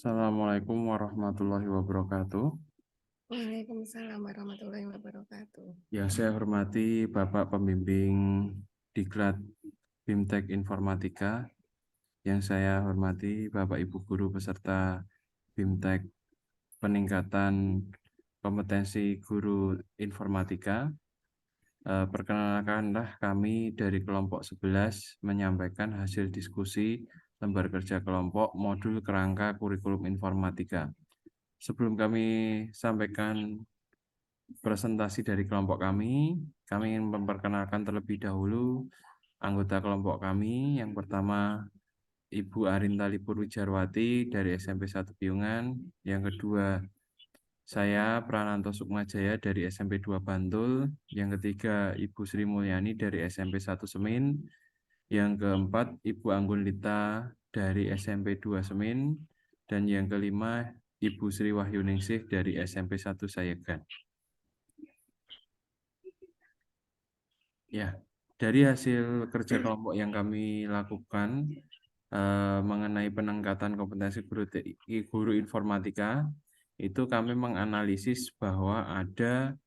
Assalamualaikum warahmatullahi wabarakatuh. Waalaikumsalam warahmatullahi wabarakatuh. Yang saya hormati Bapak Pembimbing Diklat BIMTEK Informatika. Yang saya hormati Bapak Ibu Guru peserta BIMTEK Peningkatan Kompetensi Guru Informatika. Perkenalkanlah kami dari kelompok 11 menyampaikan hasil diskusi lembar kerja kelompok modul kerangka kurikulum informatika. Sebelum kami sampaikan presentasi dari kelompok kami ingin memperkenalkan terlebih dahulu anggota kelompok kami. Yang pertama, Ibu Arinta Lipur Wijarwati dari SMP 1 Piungan. Yang kedua, saya Prananto Sukmajaya dari SMP 2 Bantul. Yang ketiga, Ibu Sri Mulyani dari SMP 1 Semin. Yang keempat, Ibu Anggun Lita dari SMP 2 Semin. Dan yang kelima, Ibu Sri Wahyuningsih dari SMP 1 Sayegan. Ya, dari hasil kerja kelompok yang kami lakukan mengenai peningkatan kompetensi guru informatika, itu kami menganalisis bahwa ada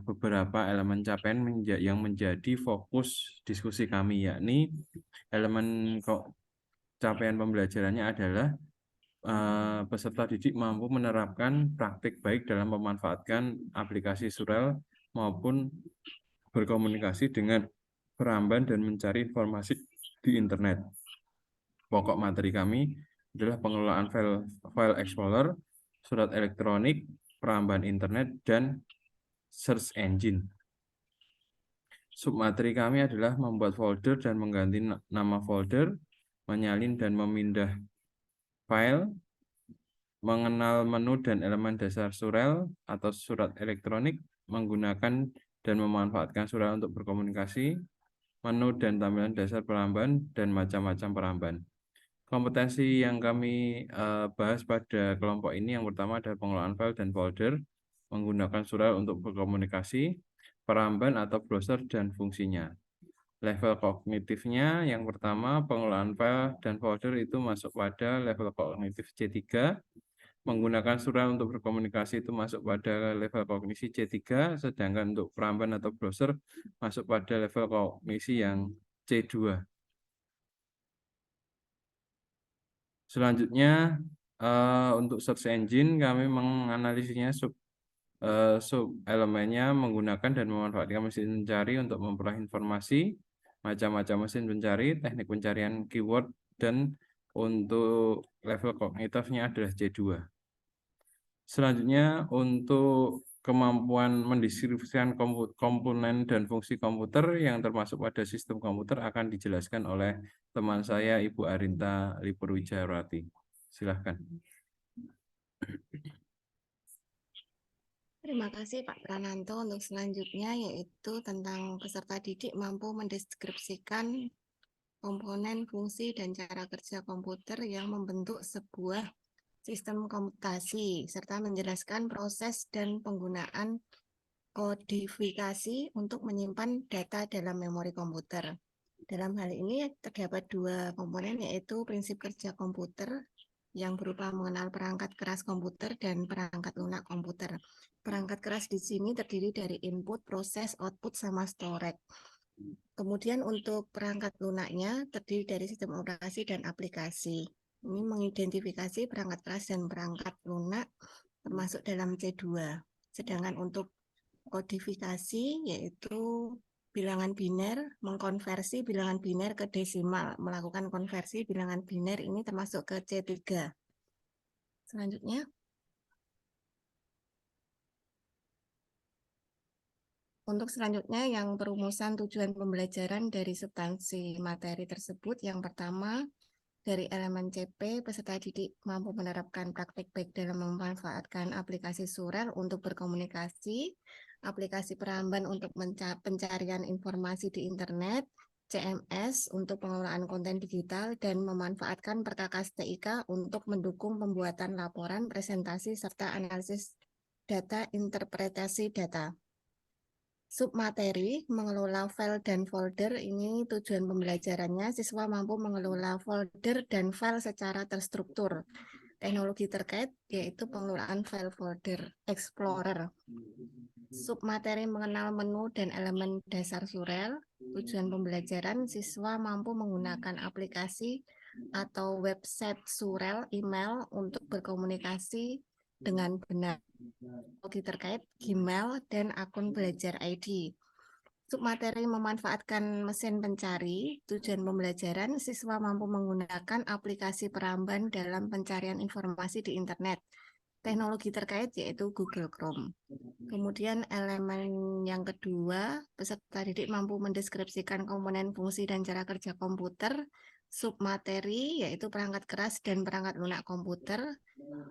beberapa elemen capaian yang menjadi fokus diskusi kami, yakni elemen capaian pembelajarannya adalah peserta didik mampu menerapkan praktik baik dalam memanfaatkan aplikasi Surel maupun berkomunikasi dengan peramban dan mencari informasi di internet. Pokok materi kami adalah pengelolaan file Explorer, surat elektronik, peramban internet, dan search engine. Submateri kami adalah membuat folder dan mengganti nama folder, menyalin dan memindah file, mengenal menu dan elemen dasar Surel atau surat elektronik, menggunakan dan memanfaatkan Surel untuk berkomunikasi, menu dan tampilan dasar peramban, dan macam-macam peramban. Kompetensi yang kami bahas pada kelompok ini yang pertama adalah pengelolaan file dan folder, menggunakan Surel untuk berkomunikasi, peramban atau browser dan fungsinya. Level kognitifnya yang pertama pengelolaan file dan folder itu masuk pada level kognitif C3, menggunakan Surel untuk berkomunikasi itu masuk pada level kognisi C3, sedangkan untuk peramban atau browser masuk pada level kognisi yang C2. Selanjutnya, untuk search engine kami menganalisisnya sub elemennya menggunakan dan memanfaatkan mesin pencari untuk memperoleh informasi, macam-macam mesin pencari, teknik pencarian keyword, dan untuk level kognitifnya adalah C2. Selanjutnya, untuk kemampuan mendeskripsikan komponen dan fungsi komputer yang termasuk pada sistem komputer akan dijelaskan oleh teman saya, Ibu Arinta Lipur Wijarwati. Silahkan. Terima kasih Pak Prananto. Untuk selanjutnya yaitu tentang peserta didik mampu mendeskripsikan komponen, fungsi, dan cara kerja komputer yang membentuk sebuah sistem komputasi, serta menjelaskan proses dan penggunaan kodifikasi untuk menyimpan data dalam memori komputer. Dalam hal ini terdapat dua komponen, yaitu prinsip kerja komputer yang berupa mengenal perangkat keras komputer dan perangkat lunak komputer. Perangkat keras di sini terdiri dari input, proses, output, sama storage. Kemudian untuk perangkat lunaknya terdiri dari sistem operasi dan aplikasi. Ini mengidentifikasi perangkat keras dan perangkat lunak termasuk dalam C2. Sedangkan untuk kodifikasi yaitu bilangan biner, mengkonversi bilangan biner ke desimal, melakukan konversi bilangan biner ini termasuk ke C3. Selanjutnya, untuk selanjutnya yang perumusan tujuan pembelajaran dari substansi materi tersebut, yang pertama dari elemen CP, peserta didik mampu menerapkan praktik baik dalam memanfaatkan aplikasi Surel untuk berkomunikasi, aplikasi peramban untuk pencarian informasi di internet, CMS untuk pengelolaan konten digital, dan memanfaatkan Perkakas TIK untuk mendukung pembuatan laporan, presentasi, serta analisis data, interpretasi data. Submateri, mengelola file dan folder, ini tujuan pembelajarannya, siswa mampu mengelola folder dan file secara terstruktur. Teknologi terkait yaitu pengelolaan file folder Explorer. Submateri mengenal menu dan elemen dasar surel. Tujuan pembelajaran, siswa mampu menggunakan aplikasi atau website surel email untuk berkomunikasi dengan benar. Teknologi terkait Gmail dan akun belajar ID. Submateri memanfaatkan mesin pencari. Tujuan pembelajaran, siswa mampu menggunakan aplikasi peramban dalam pencarian informasi di internet. Teknologi terkait yaitu Google Chrome. Kemudian elemen yang kedua, peserta didik mampu mendeskripsikan komponen fungsi dan cara kerja komputer. Submateri yaitu perangkat keras dan perangkat lunak komputer.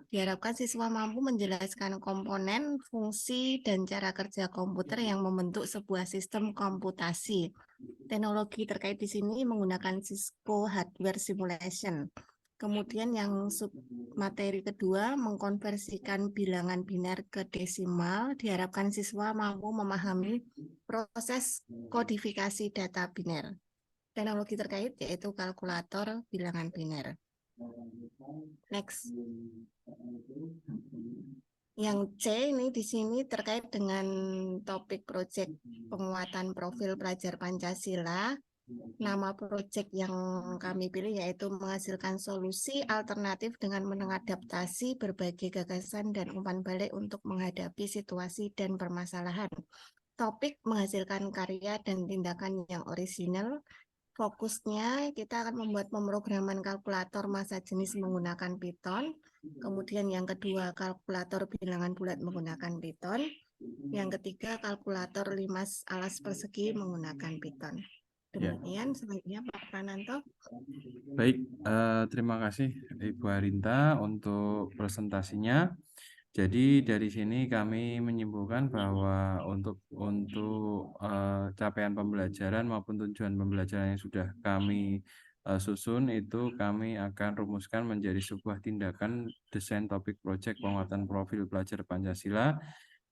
Diharapkan siswa mampu menjelaskan komponen, fungsi, dan cara kerja komputer yang membentuk sebuah sistem komputasi. Teknologi terkait di sini menggunakan Cisco Hardware Simulation. Kemudian yang submateri kedua, mengkonversikan bilangan biner ke desimal. Diharapkan siswa mampu memahami proses kodifikasi data biner. Teknologi terkait yaitu kalkulator bilangan biner. Next. Yang C ini di sini terkait dengan topik proyek penguatan profil pelajar Pancasila. Nama proyek yang kami pilih yaitu menghasilkan solusi alternatif dengan mengadaptasi berbagai gagasan dan umpan balik untuk menghadapi situasi dan permasalahan. Topik menghasilkan karya dan tindakan yang orisinal. Fokusnya kita akan membuat pemrograman kalkulator massa jenis menggunakan Python. Kemudian yang kedua, kalkulator bilangan bulat menggunakan Python. Yang ketiga, kalkulator limas alas persegi menggunakan Python. Demikian, selanjutnya Pak Prananto. Baik, terima kasih Ibu Arinta untuk presentasinya. Jadi dari sini kami menyimpulkan bahwa untuk capaian pembelajaran maupun tujuan pembelajaran yang sudah kami susun itu kami akan rumuskan menjadi sebuah tindakan desain topik proyek penguatan profil pelajar Pancasila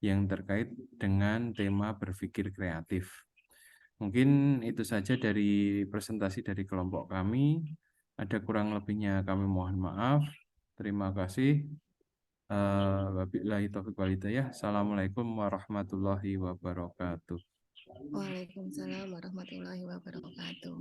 yang terkait dengan tema berpikir kreatif. Mungkin itu saja dari presentasi dari kelompok kami. Ada kurang lebihnya kami mohon maaf. Terima kasih. Wabillahi taufiq wal hidayah. Assalamualaikum warahmatullahi wabarakatuh. Waalaikumsalam warahmatullahi wabarakatuh.